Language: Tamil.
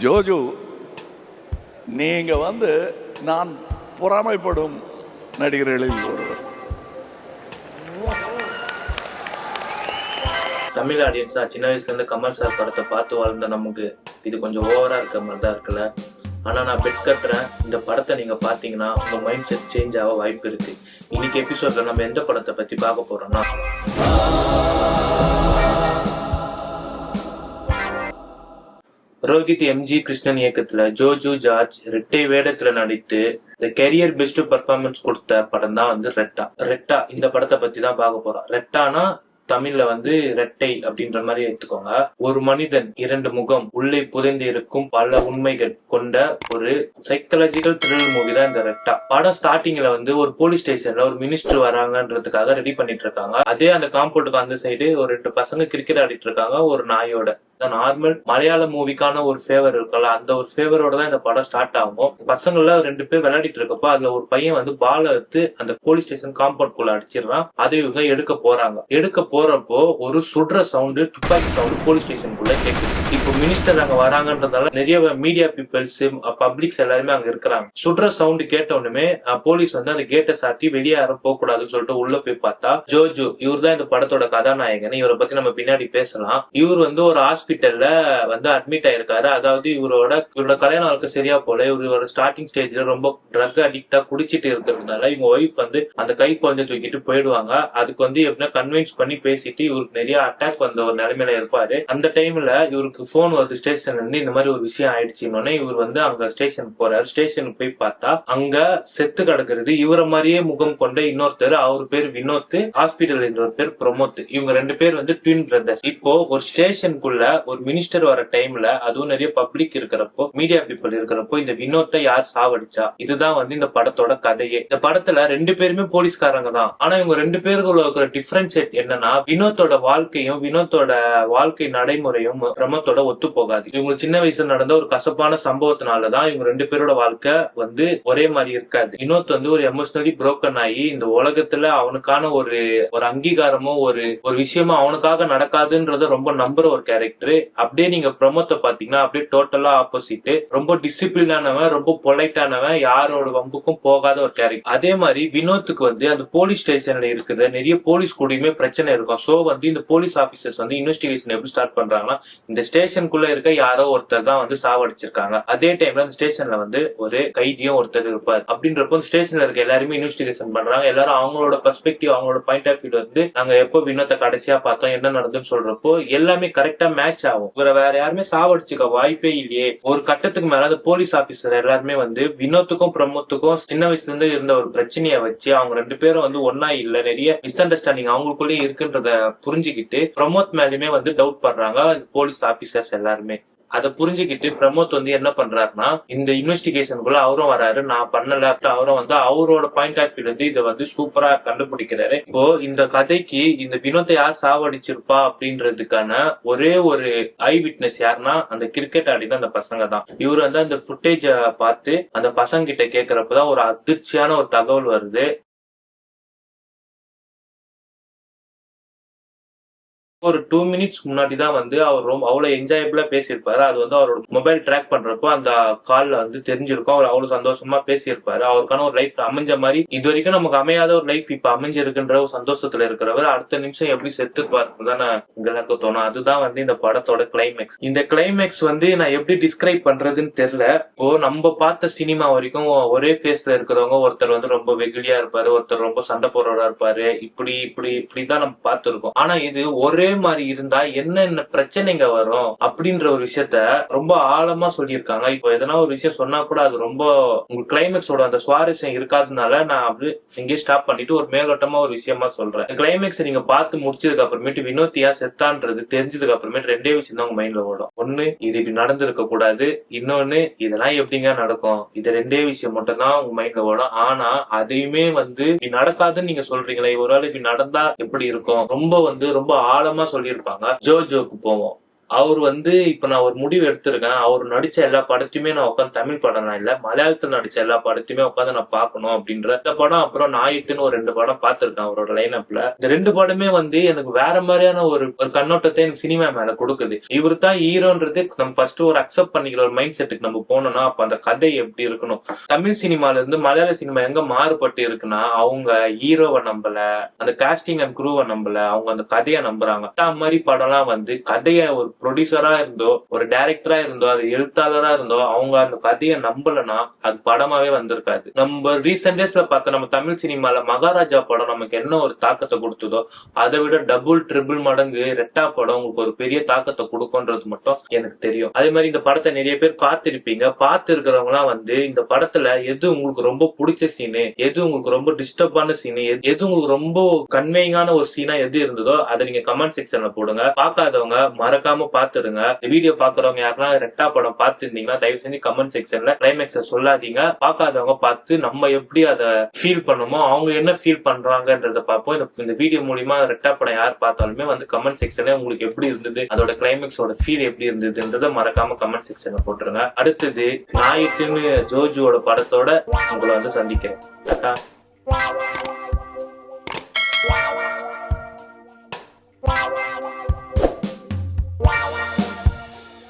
ஜோஜு, நீங்க நான் பொறாமைப்படும் நடிகர்களில் ஒருவர். தமிழ் ஆடியன்ஸா சின்ன வயசுல இருந்து கமல் சார் படத்தை பார்த்து வாழ்ந்த நமக்கு இது கொஞ்சம் ஓவரா இருக்க மாதிரி தான் இருக்குல்ல. ஆனா நான் பெட் கட்டுறேன், இந்த படத்தை நீங்க பாத்தீங்கன்னா உங்க மைண்ட் செட் சேஞ்ச் ஆக வாய்ப்பு இருக்கு. இன்னைக்கு எபிசோட்ல நம்ம எந்த படத்தை பத்தி பார்க்க போறோம்னா, ரோஹித் எம்ஜி கிருஷ்ணன் இயக்கத்துல ஜோஜு ஜார்ஜ் ரெட்டை வேடத்துல நடித்து இந்த கெரியர் பெஸ்ட் பர்ஃபார்மன்ஸ் கொடுத்த படம் தான் ரெட்டா. ரெட்டா இந்த படத்தை பத்தி தான் பார்க்க போறோம். ரெட்டானா தமிழ்ல ரெட்டை அப்படின்ற மாதிரி எடுத்துக்கோங்க. ஒரு மனிதன் இரண்டு முகம், உள்ளே புதைந்து இருக்கும் பல உண்மைகள் கொண்ட ஒரு சைக்காலஜிக்கல் த்ரில்லர் மூவி தான் இந்த ரெட்டா. படம் ஸ்டார்டிங்ல ஒரு போலீஸ் ஸ்டேஷன்ல ஒரு மினிஸ்டர் வராங்கன்றதுக்காக ரெடி பண்ணிட்டு இருக்காங்க. அதே அந்த காம்பவுண்டுக்கு அந்த சைடு ஒரு 2 பசங்க கிரிக்கெட் ஆடிட்டு இருக்காங்க ஒரு நாயோட. நார்மல் மலையாள மூவிக்கான ஒரு ஃபேவர் இருக்குல்ல, அந்த ஒரு ஃபேவரோட தான் இந்த படம் ஸ்டார்ட் ஆகும். பசங்கள 2 பேர் விளையாடிட்டு இருக்கப்போ அதுல ஒரு பையன் பாலை எடுத்து அந்த போலீஸ் ஸ்டேஷன் காம்பவுண்ட் குள்ள அடிச்சிடறான். அதை இவங்க எடுக்க போறாங்க. எடுக்க போறப்போ ஒரு சுடுற சவுண்டு, துப்பாக்கி சவுண்டு போலீஸ் ஸ்டேஷனுக்குள்ள கேட்குது. இப்போ மினிஸ்டர் அங்க வராங்கன்றதால நிறைய மீடியா பீப்பிள்ஸ், பப்ளிக்ஸ் எல்லாருமே அங்க இருக்கிறாங்க. சுடுற சவுண்டு கேட்ட உடனே போலீஸ் அந்த கேட்டை சாத்தி வெளியே யாரும் போக கூடாதுன்னு சொல்லிட்டு உள்ள போய் பார்த்தா ஜோஜு, இவர் தான் இந்த படத்தோட கதாநாயகன். இவரை பத்தி நம்ம பின்னாடி பேசலாம். இவர் ஒரு ஹாஸ்பிட்டல்ல அட்மிட் ஆயிருக்காரு. அதாவது இவரோட கல்யாண வாழ்க்கை சரியா போல. இவரோட ஸ்டார்டிங் ஸ்டேஜ்ல ரொம்ப ட்ரக் அடிக்டா குடிச்சிட்டு இருக்கிறதுனால இவங்க ஒய்ஃப் அந்த கை குழந்தை தூக்கிட்டு போயிடுவாங்க. அதுக்கு எப்படின்னா கன்வின்ஸ் பண்ணி பேசிட்டு இவருக்கு நிறைய அட்டாக் வந்த ஒரு நிலைமையில இருப்பாரு. அந்த டைம்ல இவருக்கு போன் வருது ஸ்டேஷன்ல இருந்து, இந்த மாதிரி ஒரு விஷயம் ஆயிடுச்சுன்னு. இவர் அங்க ஸ்டேஷனுக்கு போறாரு. ஸ்டேஷனுக்கு போய் பார்த்தா அங்க செத்து கிடக்குறது இவரை மாதிரியே முகம் கொண்ட இன்னொருத்தர். அவர் பேர் வினோத், ஹாஸ்பிட்டல் இன்னொரு பேர் பிரமோத். இவங்க 2 பேர் ட்வின் பிரதர்ஸ். இப்போ ஒரு ஸ்டேஷனுக்குள்ள ஒரு மினிஸ்டர் வர டைம்ல, அதுவும் நிறைய பப்ளிக் இருக்கிறப்போ, மீடியா பீப்புள் இருக்கிறப்போ, இந்த வினோத்தை யார் சாவடிச்சா, இதுதான் இந்த படத்தோட கதையே. இந்த படத்துல 2 பேருமே போலீஸ்காரங்க தான். ஆனா இவங்க 2 பேருக்குள்ள இருக்கிற டிஃபரன்ஸ் என்னன்னா, வினோத்தோட வாழ்க்கையும் வினோத்தோட வாழ்க்கை நடைமுறையும் பிரமத்தோட ஒத்து போகாது. இவங்க சின்ன வயசுல நடந்த ஒரு கசப்பான சம்பவத்தினாலதான் இவங்க 2 பேரோட வாழ்க்கை ஒரே மாதிரி இருக்காது. வினோத் ஒரு எமோஷனலி புரோக்கன் ஆகி இந்த உலகத்துல அவனுக்கான ஒரு அங்கீகாரமோ ஒரு விஷயமோ அவனுக்காக நடக்காதுன்றத ரொம்ப நம்புற ஒரு கேரக்டர். அப்படியே நீங்க பிரமோத்தை பாத்தீங்கன்னா அப்படியே டோட்டலா ஆப்போசிட். ரொம்ப டிசிப்ளினானவன், ரொம்ப பொலைட்டானவன், யாரோட வம்புக்கும் போகாத ஒரு கேரக்டர். அதே மாதிரி வினோத்துக்கு அந்த போலீஸ் ஸ்டேஷன்ல இருக்கிற நிறைய போலீஸ் கூடயுமே பிரச்சனை இருக்கும். சோ இந்த போலீஸ் ஆபீசர்ஸ் இன்வெஸ்டிகேஷன் எப்படி ஸ்டார்ட் பண்றாங்கன்னா, இந்த ஸ்டேஷனுக்குள்ள இருக்க யாரோ ஒருத்தர் தான் சாவடிச்சிருக்காங்க. அதே டைம்ல அந்த ஸ்டேஷன்ல ஒரு கைதியும் ஒருத்தர் இருப்பார். அப்படின்றப்போ ஸ்டேஷன்ல இருக்க எல்லாருமே இன்வெஸ்டிகேஷன் பண்றாங்க. எல்லாரும் அவங்களோட பெர்ஸ்பெக்டிவ், அவங்களோட பாயிண்ட் ஆஃப் வியூ நாங்க எப்போ வினோத்தை கடைசியா பார்த்தோம், என்ன நடந்துன்னு சொல்றப்போ எல்லாமே கரெக்டா மேட்ச் ஆகும். வேற யாருமே சாவடிச்சுக்க வாய்ப்பே இல்லையே. ஒரு கட்டத்துக்கு மேல அந்த போலீஸ் ஆபீசர் எல்லாருமே வினோத்துக்கும் பிரமோத்துக்கும் சின்ன வயசுல இருந்து இருந்த ஒரு பிரச்சனையை வச்சு அவங்க 2 பேரும் ஒன்னா இல்ல, நிறைய மிஸ் அண்டர்ஸ்டாண்டிங் அவங்களுக்குள்ளேயே இருக்குன்றத புரிஞ்சுக்கிட்டு பிரமோத் மேலுமே டவுட் பண்றாங்க போலீஸ் ஆபீசர்ஸ் எல்லாருமே. அதை புரிஞ்சுக்கிட்டு பிரமோத் என்ன பண்றாருன்னா, இந்த இன்வெஸ்டிகேஷனுக்குள்ள அவரும் வராரு. நான் பண்ணல, அவரும் அவரோட பாயிண்ட் ஆஃப் வியூ இதை சூப்பரா கண்டுபிடிக்கிறாரு. இப்போ இந்த கதைக்கு இந்த வினோத்தை யார் சாவடிச்சிருப்பா அப்படின்றதுக்கான ஒரே ஒரு ஐ விட்னஸ் யாருன்னா அந்த கிரிக்கெட் ஆடிதான் அந்த பசங்க தான். இவர் அந்த ஃபுட்டேஜ பார்த்து அந்த பசங்க கிட்ட கேட்கறப்பதான் ஒரு அதிர்ச்சியான ஒரு தகவல் வருது. ஒரு 2 மினிட்ஸ் முன்னாடி தான் அவர் ரொம்ப அவ்வளவு என்ஜாயபிளா பேசியிருப்பாரு. அது அவரோட மொபைல் ட்ராக் பண்றப்போ அந்த கால்ல தெரிஞ்சிருக்கும். அவர் அவ்வளவு சந்தோஷமா பேசியிருப்பாரு. அவருக்கான ஒரு லைஃப் அமைஞ்ச மாதிரி இது வரைக்கும் நமக்கு அமையாத ஒரு லைஃப் இப்ப அமைஞ்சிருக்குன்ற ஒரு சந்தோஷத்துல இருக்கிறவர் அடுத்த நிமிஷம் எப்படி செத்துப்பாரு தானே எனக்கு தோணும். அதுதான் இந்த படத்தோட கிளைமேக்ஸ். இந்த கிளைமேக்ஸ் நான் எப்படி டிஸ்கிரைப் பண்றதுன்னு தெரியல. இப்போ நம்ம பார்த்த சினிமா வரைக்கும் ஒரே ஃபேஸ்ல இருக்கிறவங்க, ஒருத்தர் ரொம்ப வெகுளியா இருப்பாரு, ஒருத்தர் ரொம்ப சண்டை போடுறவரா இருப்பாரு, இப்படிதான் நம்ம பார்த்திருக்கோம். ஆனா இது ஒரே மாதிரி இருந்தா என்னென்ன பிரச்சனைங்க வரும் அப்படின்ற ஒரு விஷயத்த ரொம்ப ஆழமா சொல்லியிருக்காங்க. இப்போ எதனா ஒரு விஷயம் சொன்னா கூட அது ரொம்ப உங்க கிளைமேக்ஸோட அந்த சுவாரஸ்யம் இருக்காதனால நான் அப்படி இங்கே ஸ்டாப் பண்ணிட்டு ஒரு மேலோட்டமா ஒரு விஷயமா சொல்றேன். கிளைமேக்ஸ் நீங்க பார்த்து முடிச்சதுக்கு அப்புறமேட்டு வினோத்தியா செத்தான்றது தெரிஞ்சதுக்கு அப்புறமேட்டு 2 விஷயம் தான் உங்க மைண்ட்ல ஓடும். ஒண்ணு, இது இப்படி நடந்திருக்க கூடாது. இன்னொன்னு, இதெல்லாம் எப்படிங்க நடக்கும். இது 2 விஷயம் மட்டும் தான் உங்க மைண்ட்ல ஓடும். ஆனா அதையுமே இப்படி நடக்காதுன்னு நீங்க சொல்றீங்களே, ஒரு வேளை இப்படி நடந்தா எப்படி இருக்கும், ரொம்ப ரொம்ப ஆழமா சொல்லியிருப்பாங்க. ஜோஜோக்கு போவோம். அவர் வந்து இப்ப நான் ஒரு முடிவு எடுத்திருக்கேன், அவர் நடிச்ச எல்லா படத்தையுமே நான் உட்காந்து தமிழ் படம் நான் இல்ல மலையாளத்துல நடிச்ச எல்லா படத்தையுமே உட்காந்து நான் பார்க்கணும் அப்படின்ற இந்த படம். அப்புறம் நாயிட்டுன்னு ஒரு 2 படம் பார்த்திருக்கேன் அவரோட லைனப்ல. இந்த 2 படமே வந்து எனக்கு வேற மாதிரியான ஒரு கண்ணோட்டத்தை எனக்கு சினிமா மேல கொடுக்குது. இவரு தான் ஹீரோன்றது நம்ம ஃபர்ஸ்ட் ஒரு அக்செப்ட் பண்ணிக்கிற ஒரு மைண்ட் செட்டுக்கு நம்ம போனோம்னா அப்ப அந்த கதை எப்படி இருக்கணும். தமிழ் சினிமால இருந்து மலையாள சினிமா எங்க மாறுபட்டு இருக்குன்னா அவங்க ஹீரோவை நம்பல, அந்த காஸ்டிங் அண்ட் குரூவை நம்பல, அவங்க அந்த கதையை நம்புறாங்க. மாதிரி படம்லாம் வந்து கதையை ஒரு ப்ரொடியூசரா இருந்தோ ஒரு டைரக்டரா இருந்தோ அது எழுத்தாளரா இருந்தோ அவங்க அந்த கதையை நம்பலன்னா அது படமாவே வந்திருக்காது. நம்ம ரீசெண்ட் டேஸ்ல பார்த்த நம்ம தமிழ் சினிமால மகாராஜா படம் நமக்கு என்ன ஒரு தாக்கத்தை கொடுத்ததோ அதை விட டபுள் ட்ரிபிள் மடங்கு ரெட்டா படம் உங்களுக்கு ஒரு பெரிய தாக்கத்தை கொடுக்கும்ன்றது மட்டும் எனக்கு தெரியும். அதே மாதிரி இந்த படத்தை நிறைய பேர் பார்த்திருப்பீங்க. பார்த்து இருக்கிறவங்க எல்லாம் வந்து இந்த படத்துல எது உங்களுக்கு ரொம்ப பிடிச்ச சீனு, எது உங்களுக்கு ரொம்ப டிஸ்டர்பான சீனு, எது உங்களுக்கு ரொம்ப கன்வேயிங்கான ஒரு சீனா எது இருந்ததோ அதை நீங்க கமெண்ட் செக்ஷன்ல போடுங்க. பார்க்காதவங்க மறக்காம பாத்துடுங்க. இந்த வீடியோ பாக்குறவங்க யாருன்னா ரெட்டா படம் பார்த்திருந்தீங்கன்னா தயவு செஞ்சு கமெண்ட் செக்ஷன்ல கிளைமேக்ஸ சொல்லாதீங்க. பார்க்காதவங்க பார்த்து நம்ம எப்படி அதை ஃபீல் பண்ணுமோ அவங்க என்ன ஃபீல் பண்றாங்கன்றத பார்ப்போம். இந்த வீடியோ மூலியமா ரெட்டா படம் யார் பார்த்தாலுமே வந்து கமெண்ட் செக்ஷன்ல உங்களுக்கு எப்படி இருந்தது, அதோட கிளைமேக்ஸோட ஃபீல் எப்படி இருந்ததுன்றத மறக்காம கமெண்ட் செக்ஷன்ல போட்டுருங்க. அடுத்தது நாயிட்டுன்னு ஜோஜுவோட படத்தோட உங்களை வந்து சந்திக்கிறேன்.